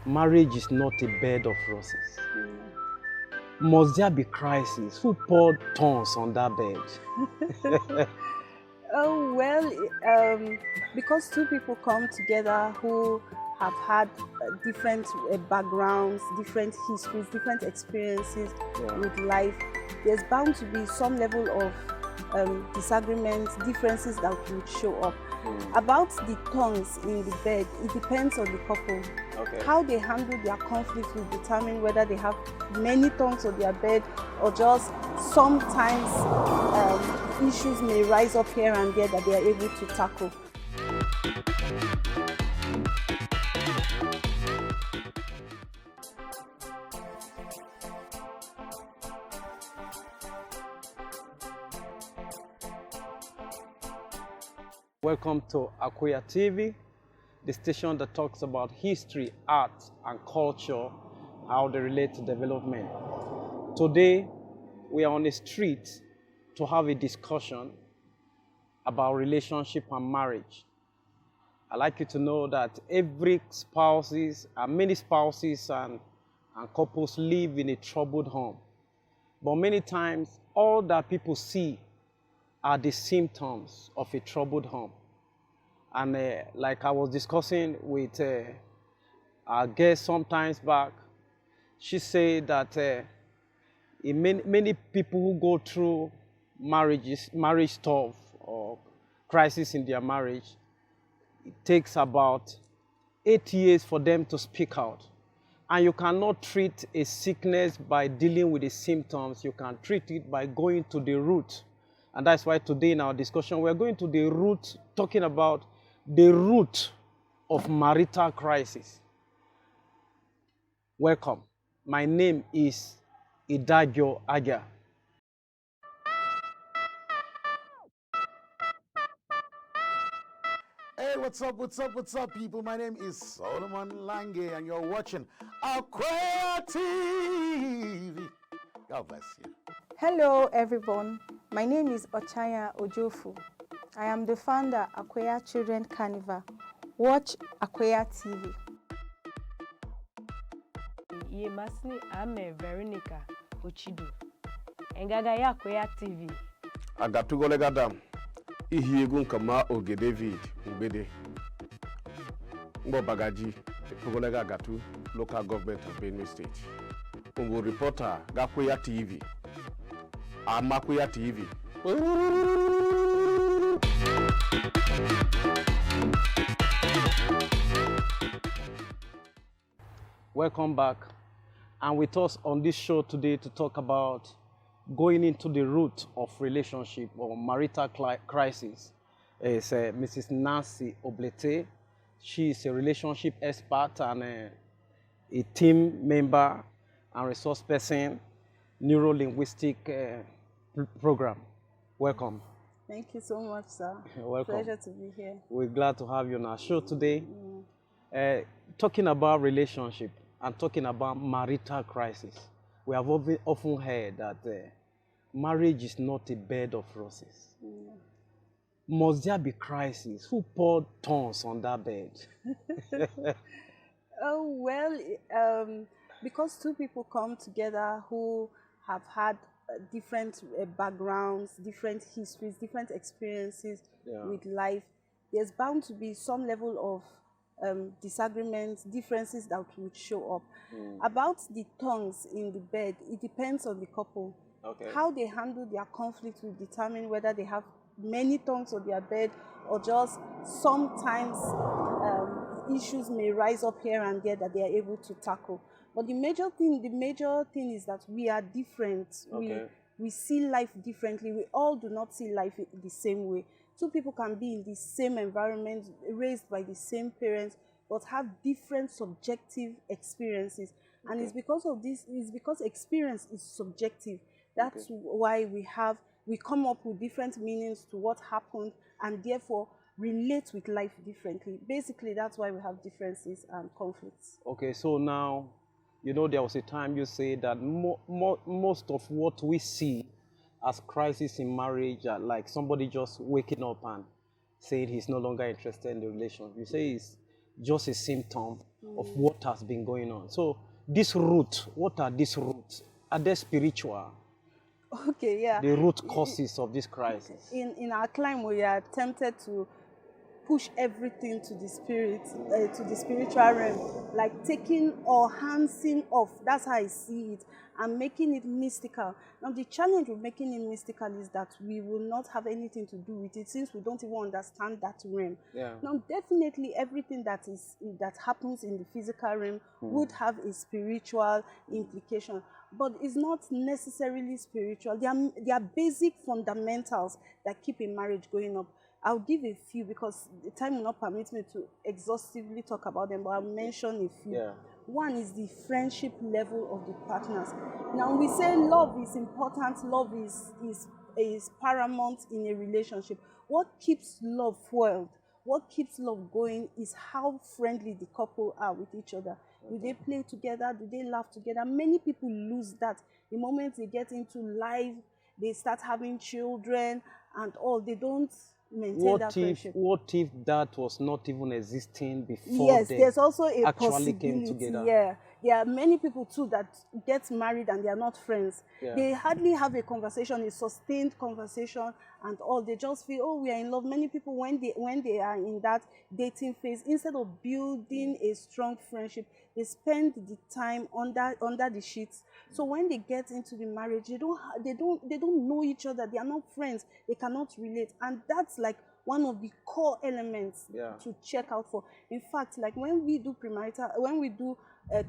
Marriage is not a bed of roses. Must there be crisis? Who poured thorns on that bed? Oh, well, because two people come together who have had different backgrounds, different histories, different experiences with life, there's bound to be some level of disagreements, differences that would show up. About the tongues in the bed, it depends on the couple. Okay. How they handle their conflict will determine whether they have many tongues on their bed or just sometimes issues may rise up here and there that they are able to tackle. Welcome to Akweya TV, the station that talks about history, art, and culture, how they relate to development. Today, we are on the street to have a discussion about relationship and marriage. I'd like you to know that every spouses and many spouses and couples live in a troubled home. But many times, all that people see are the symptoms of a troubled home. And like I was discussing with our guest sometimes back, she said that many people who go through marriage stuff or crisis in their marriage, it takes about 8 years for them to speak out. And you cannot treat a sickness by dealing with the symptoms. You can treat it by going to the root. And that's why today in our discussion, we're going to the root, talking about the root of marital crisis. Welcome. My name is Idajo Aga. Hey, what's up, people? My name is Solomon Lange, and you're watching Akweya TV. God bless you. Hello everyone, my name is Ochaya Ojofu. I am the founder Akweya Children Carnival. Watch Akweya TV. Ye masni ame Veronica Ochido. Engaga ya Akweya TV. Agatugole gadam. Ihi egu nkama oge David Mbede. Mbo bagaji Pugole Agatu, local government of Benue State. Umbu reporter Akweya TV. Akweya TV. Welcome back. And with us on this show today to talk about going into the root of relationship or marital crisis is Mrs. Nancy Oblete. She is a relationship expert and a team member and resource person, neuro-linguistic program. Welcome. Thank you so much, sir. Welcome. Pleasure to be here. We're glad to have you on our show today. Talking about relationship and talking about marital crisis. We have often heard that marriage is not a bed of roses. Must there be crisis? Who poured thorns on that bed? Oh, well, because two people come together who have had different backgrounds, different histories, different experiences with life, there's bound to be some level of disagreements, differences that would show up. About the tongues in the bed, it depends on the couple. Okay. How they handle their conflict will determine whether they have many tongues on their bed or just sometimes issues may rise up here and there that they are able to tackle. But the major thing is that we are different. Okay. We see life differently. We all do not see life the same way. Two people can be in the same environment, raised by the same parents, but have different subjective experiences. And it's because of this, it's because experience is subjective. That's why we come up with different meanings to what happened and therefore relate with life differently. Basically, that's why we have differences and conflicts. Okay, so now, you know, there was a time you say that most of what we see as crisis in marriage are like somebody just waking up and saying he's no longer interested in the relationship. You say it's just a symptom of what has been going on. So this root, what are these roots? Are they spiritual? Okay, yeah. The root causes of this crisis. In our climb, we are tempted to push everything to the spirit, to the spiritual realm, like taking or handing off. That's how I see it, and making it mystical. Now, the challenge with making it mystical is that we will not have anything to do with it, since we don't even understand that realm. Yeah. Now, definitely everything that happens in the physical realm would have a spiritual implication, but it's not necessarily spiritual. They are basic fundamentals that keep a marriage going up. I'll give a few because the time will not permit me to exhaustively talk about them, but I'll mention a few. Yeah. One is the friendship level of the partners. Now, we say love is important, love is paramount in a relationship. What keeps love fueled, what keeps love going is how friendly the couple are with each other. Do they play together? Do they laugh together? Many people lose that. The moment they get into life, they start having children and all, they don't maintain that friendship. What if that was not even existing before? Yes, there's also a actually possibility. came together. Yeah, there are many people too that get married and they are not friends. Yeah. They hardly have a conversation, a sustained conversation, and all. They just feel, oh, we are in love. Many people, when they are in that dating phase, instead of building a strong friendship, they spend the time under the sheets. So when they get into the marriage, they don't know each other. They are not friends. They cannot relate, and that's like one of the core elements to check out for. In fact, like when we do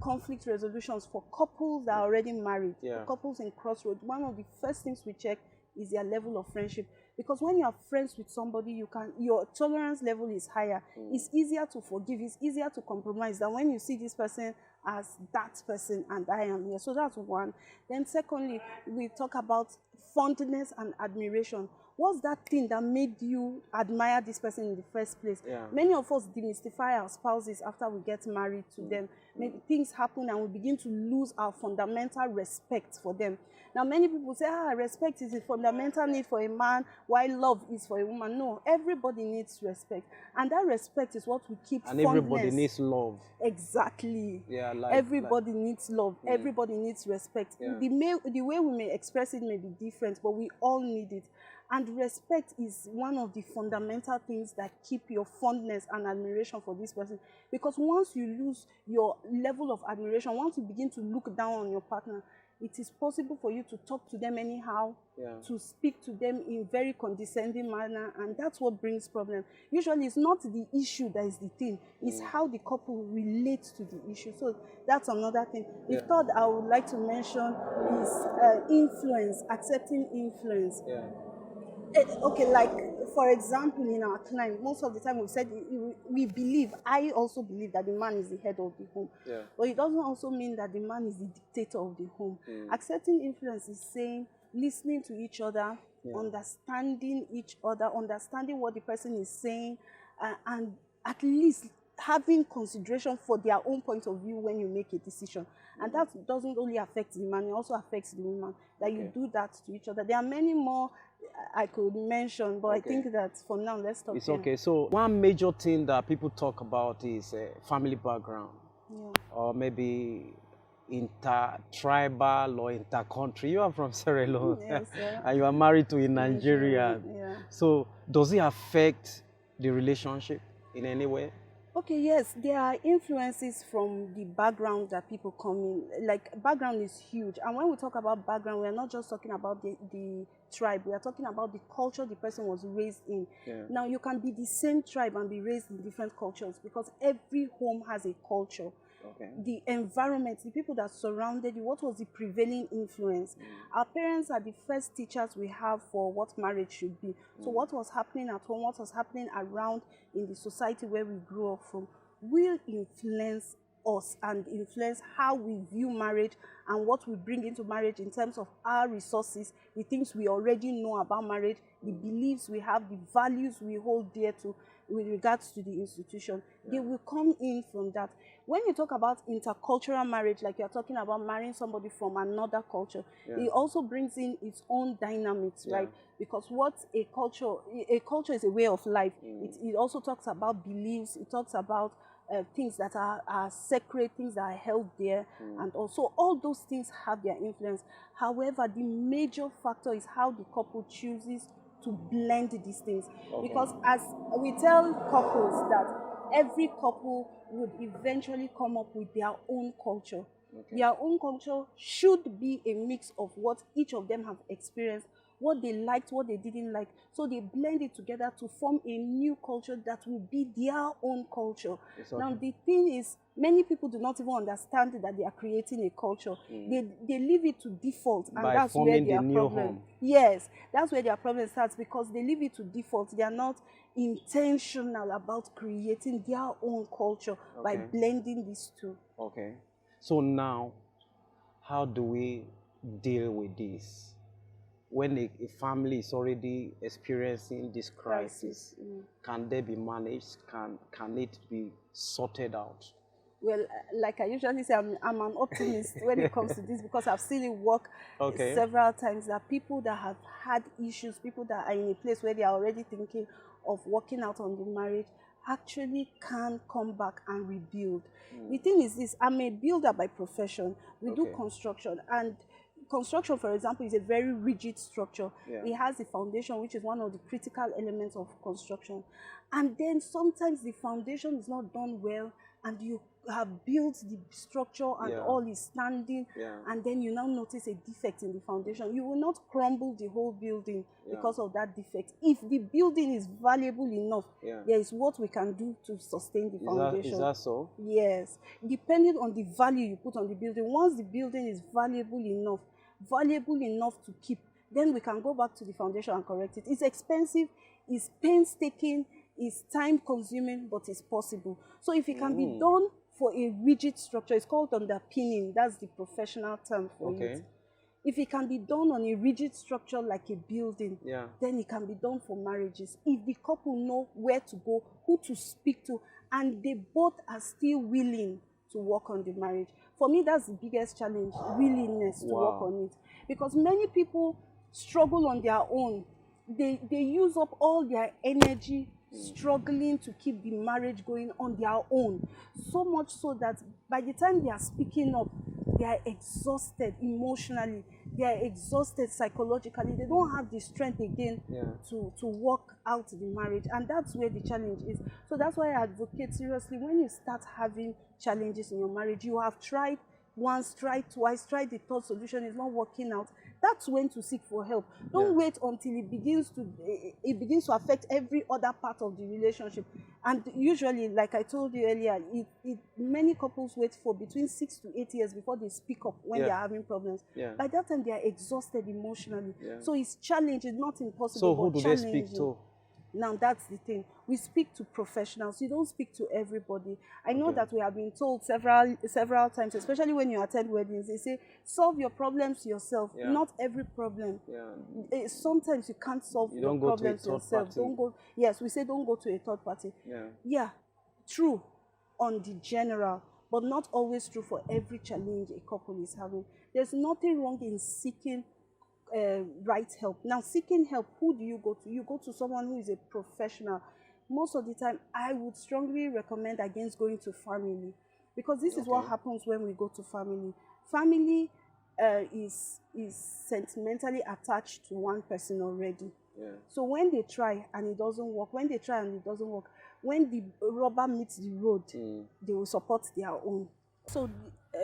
conflict resolutions for couples that are already married, for couples in crossroads, one of the first things we check is their level of friendship. Because when you are friends with somebody, your tolerance level is higher. It's easier to forgive. It's easier to compromise than when you see this person as that person and I am here. So that's one. Then secondly, we talk about fondness and admiration. What's that thing that made you admire this person in the first place? Yeah. Many of us demystify our spouses after we get married to them. Maybe things happen and we begin to lose our fundamental respect for them. Now, many people say, respect is a fundamental need for a man, while love is for a woman. No, everybody needs respect. And that respect is what we keep And fondness. everybody needs love. Exactly. Yeah, everybody needs love. Everybody needs respect. Yeah. The way we may express it may be different, but we all need it. And respect is one of the fundamental things that keep your fondness and admiration for this person. Because once you lose your level of admiration, once you begin to look down on your partner, it is possible for you to talk to them anyhow, to speak to them in very condescending manner, and that's what brings problem. Usually it's not the issue that is the thing, it's how the couple relates to the issue. So that's another thing. The third I would like to mention is influence, accepting influence. Okay, like for example, in our climb, most of the time we've said I also believe that the man is the head of the home. But it doesn't also mean that the man is the dictator of the home. Accepting influence is saying, listening to each other, understanding each other, understanding what the person is saying, and at least having consideration for their own point of view when you make a decision. And that doesn't only affect the man, it also affects the woman, that you do that to each other. There are many more I could mention, but I think that for now, let's stop. It's okay. So one major thing that people talk about is family background, or maybe inter-tribal or inter-country. You are from Sierra Leone, and you are married to a Nigerian. So does it affect the relationship in any way? Okay, yes, there are influences from the background that people come in. Like, background is huge. And when we talk about background, we are not just talking about the tribe. We are talking about the culture the person was raised in. Now, you can be the same tribe and be raised in different cultures because every home has a culture. The environment, the people that surrounded you, what was the prevailing influence? Our parents are the first teachers we have for what marriage should be. So what was happening at home, what was happening around in the society where we grew up from will influence us and influence how we view marriage and what we bring into marriage in terms of our resources, the things we already know about marriage, the beliefs we have, the values we hold dear to with regards to the institution. They will come in from that. When you talk about intercultural marriage, like you're talking about marrying somebody from another culture, it also brings in its own dynamics, right? Because what a culture is a way of life. It also talks about beliefs, it talks about things that are sacred, things that are held there, and also all those things have their influence. However, the major factor is how the couple chooses to blend these things. Because as we tell couples that every couple would eventually come up with their own culture. Their own culture should be a mix of what each of them have experienced, what they liked, what they didn't like. So they blend it together to form a new culture that will be their own culture. Now, the thing is, many people do not even understand that they are creating a culture. They leave it to default, and By that's where forming their the new problem. home. Yes, that's where their problem starts, because they leave it to default. They are not intentional about creating their own culture by blending these two. Okay. So now, how do we deal with this? When a family is already experiencing this crisis, can they be managed? Can it be sorted out? Well, like I usually say, I'm an optimist when it comes to this, because I've seen it work several times, that people that have had issues, people that are in a place where they are already thinking of working out on the marriage, actually can come back and rebuild. The thing is this, I'm a builder by profession. We do construction, and construction, for example, is a very rigid structure. It has a foundation, which is one of the critical elements of construction. And then sometimes the foundation is not done well, and you have built the structure and all is standing, and then you now notice a defect in the foundation. You will not crumble the whole building because of that defect. If the building is valuable enough, there is what we can do to sustain the foundation. Is that so? Yes, depending on the value you put on the building. Once the building is valuable enough to keep, then we can go back to the foundation and correct it. It's expensive, it's painstaking, it's time consuming, but it's possible. So if it can be done for a rigid structure, it's called underpinning. That's the professional term for it. If it can be done on a rigid structure like a building, then it can be done for marriages. If the couple know where to go, who to speak to, and they both are still willing to work on the marriage. For me, that's the biggest challenge, willingness to work on it. Because many people struggle on their own. They use up all their energy struggling to keep the marriage going on their own. So much so that by the time they are speaking up, they are exhausted emotionally, they are exhausted psychologically. They don't have the strength again to work out the marriage. And that's where the challenge is. So that's why I advocate seriously, when you start having challenges in your marriage, you have tried once, tried twice, tried the third solution, is not working out, that's when to seek for help. Don't wait until it begins to affect every other part of the relationship. And usually, like I told you earlier, many couples wait for between 6 to 8 years before they speak up when they are having problems. By that time, they are exhausted emotionally. So it's challenging, not impossible. So who do they speak to? Now that's the thing. We speak to professionals. You don't speak to everybody. I know that we have been told several times, especially when you attend weddings, they say, solve your problems yourself. Not every problem. Sometimes you can't solve your problems yourself. Don't go. Yes, we say don't go to a third party. Yeah, true on the general, but not always true for every challenge a couple is having. There's nothing wrong in seeking right help. Now, seeking help, who do you go to? You go to someone who is a professional. Most of the time, I would strongly recommend against going to family, because this is what happens when we go to family. Family is sentimentally attached to one person already. So when they try and it doesn't work, when the rubber meets the road, they will support their own. So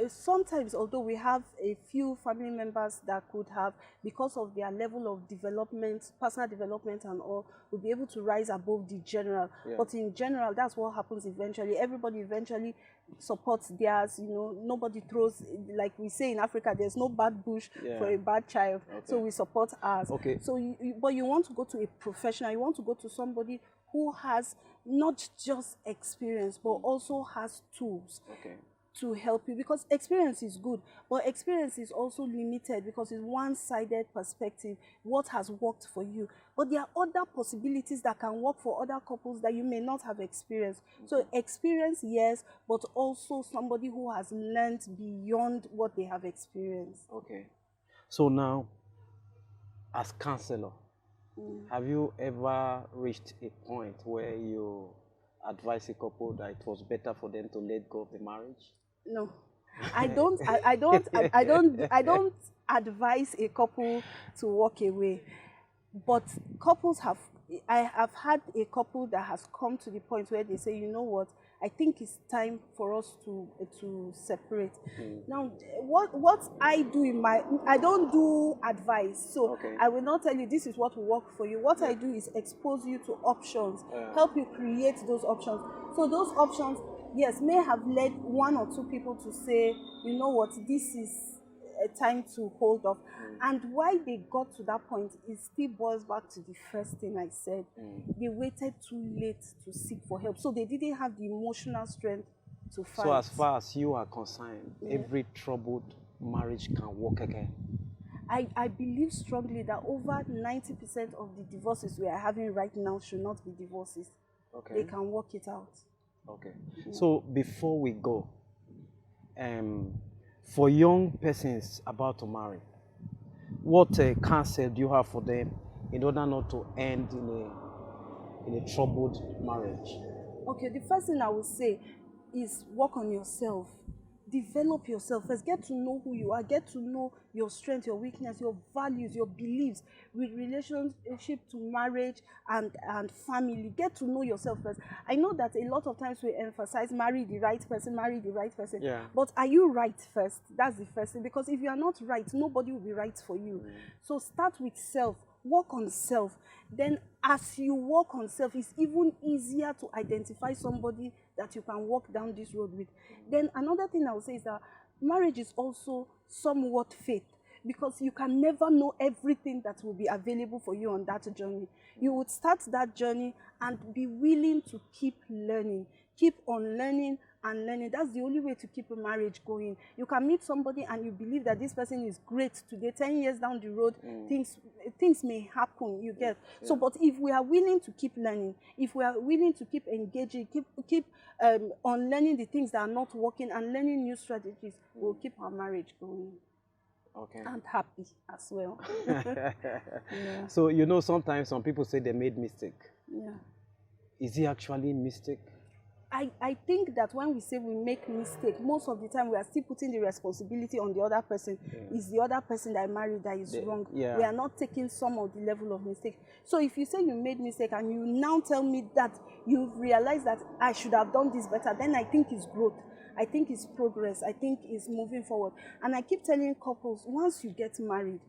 sometimes, although we have a few family members that could have, because of their level of development, personal development and all, will be able to rise above the general. But in general, that's what happens eventually. Everybody eventually supports theirs. You know, nobody throws, like we say in Africa, there's no bad bush for a bad child. So we support ours. So but you want to go to a professional, you want to go to somebody who has not just experience, but also has tools to help you, because experience is good, but experience is also limited because it's one-sided perspective, what has worked for you. But there are other possibilities that can work for other couples that you may not have experienced. So experience, yes, but also somebody who has learned beyond what they have experienced. So now, as counselor, have you ever reached a point where you advise a couple that it was better for them to let go of the marriage? No, I don't. I don't advise a couple to walk away. But couples have. I have had a couple that has come to the point where they say, you know what, I think it's time for us to separate. Now, what I do I don't do advice, so Okay. I will not tell you this is what will work for you. What I do is expose you to options, help you create those options. So those options, yes, may have led one or two people to say, you know what, this is a time to hold off. And why they got to that point, it still boils back to the first thing I said. They waited too late to seek for help, so they didn't have the emotional strength to fight. So as far as you are concerned, every troubled marriage can work again. I believe strongly that over 90% of the divorces we are having right now should not be divorces. Okay. They can work it out. Okay. So before we go, for young persons about to marry, what counsel do you have for them in order not to end in a troubled marriage? Okay, the first thing I would say is work on yourself. Develop yourself first. Get to know who you are. Get to know your strength, your weakness, your values, your beliefs with relationship to marriage and family. Get to know yourself first. I know that a lot of times we emphasize marry the right person, marry the right person. Yeah. But are you right first? That's the first thing. Because if you are not right, nobody will be right for you. So start with self. Work on self. Then as you work on self, it's even easier to identify somebody that you can walk down this road with. Then another thing I would say is that marriage is also somewhat faith, because you can never know everything that will be available for you on that journey. You would start that journey and be willing to keep learning, keep on learning and learning. That's the only way to keep a marriage going. You can meet somebody and you believe that this person is great today, 10 years down the road, things may happen, you get. So, but if we are willing to keep learning, if we are willing to keep engaging, keep on learning the things that are not working and learning new strategies, we'll keep our marriage going. Okay. And happy as well. Yeah. So, you know, sometimes some people say they made mistake. Yeah. Is it actually a mistake? I think that when we say we make mistake, most of the time we are still putting the responsibility on the other person. It's the other person that I married that is wrong. yeah. We are not taking some of the level of mistake. So if you say you made mistake and you now tell me that you've realized that I should have done this better, then I think it's growth. I think it's progress. I think it's moving forward. And I keep telling couples, once you get married,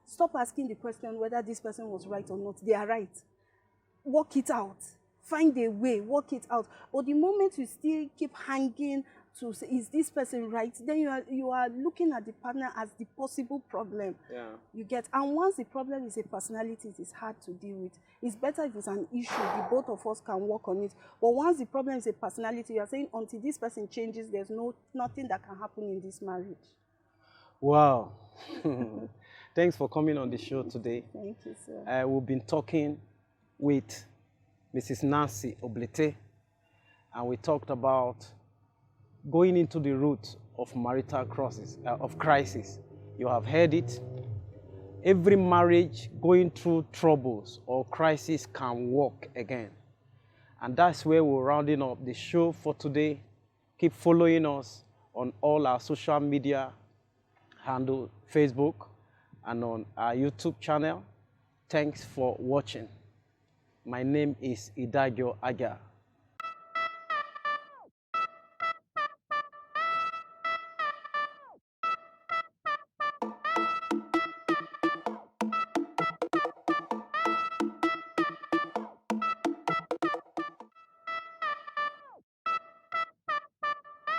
stop asking the question whether this person was right or not. They are right. Work it out. Find a way, work it out. But the moment you still keep hanging to say, is this person right? Then you are looking at the partner as the possible problem. Yeah. You get. And once the problem is a personality, it is hard to deal with. It's better if it's an issue, the both of us can work on it. But once the problem is a personality, you are saying until this person changes, there's nothing that can happen in this marriage. Wow. Thanks for coming on the show today. Thank you, sir. We've been talking with Mrs. Nancy Oblete, and we talked about going into the root of marital crisis. You have heard it. Every marriage going through troubles or crisis can work again. And that's where we're rounding up the show for today. Keep following us on all our social media handle, Facebook, and on our YouTube channel. Thanks for watching. My name is Idagio Aga.